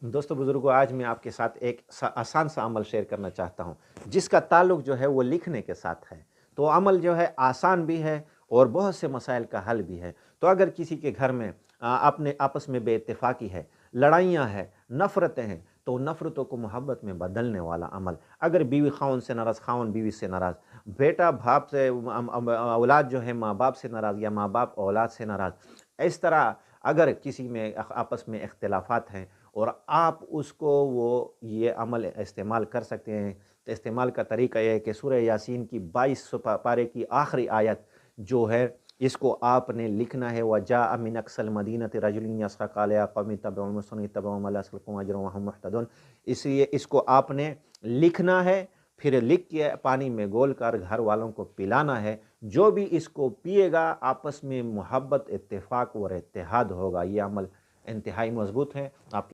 दोस्तों बुजुर्गों, आज मैं आपके साथ एक आसान सा अमल शेयर करना चाहता हूँ जिसका ताल्लुक जो है वो लिखने के साथ है। तो अमल जो है आसान भी है और बहुत से मसाइल का हल भी है। तो अगर किसी के घर में अपने आपस में बेइत्तेफाकी है, लड़ाइयाँ हैं, नफ़रतें हैं, तो नफ़रतों को मोहब्बत में बदलने वाला अमल। अगर बीवी खाउन से नाराज़, खाउन बीवी से नाराज़, बेटा बाप से, औलाद जो है माँ बाप से नाराज़ या माँ बाप औलाद से नाराज़, इस तरह अगर किसी में आपस में इख्तिलाफ़ात हैं और आप उसको वो ये अमल इस्तेमाल कर सकते हैं। तो इस्तेमाल का तरीका ये है कि सूरह यासीन की 22 पारे की आखिरी आयत जो है, इसको आपने लिखना है। वजाअ मिन अक़सल मदीनति रजुलुन यसअ क़ाल या क़ौम इत्तबअू मुरसलीन इत्तबअू मा ला यसअलूकुम अजरन व हुम मुहतदून। इसलिए इसको आपने लिखना है, फिर लिख के पानी में घोल कर घर वालों को पिलाना है। जो भी इसको पिएगा आपस में मोहब्बत, इत्तेफ़ाक और इत्तेहाद होगा। ये अमल इंतहाई मज़बूत है। आप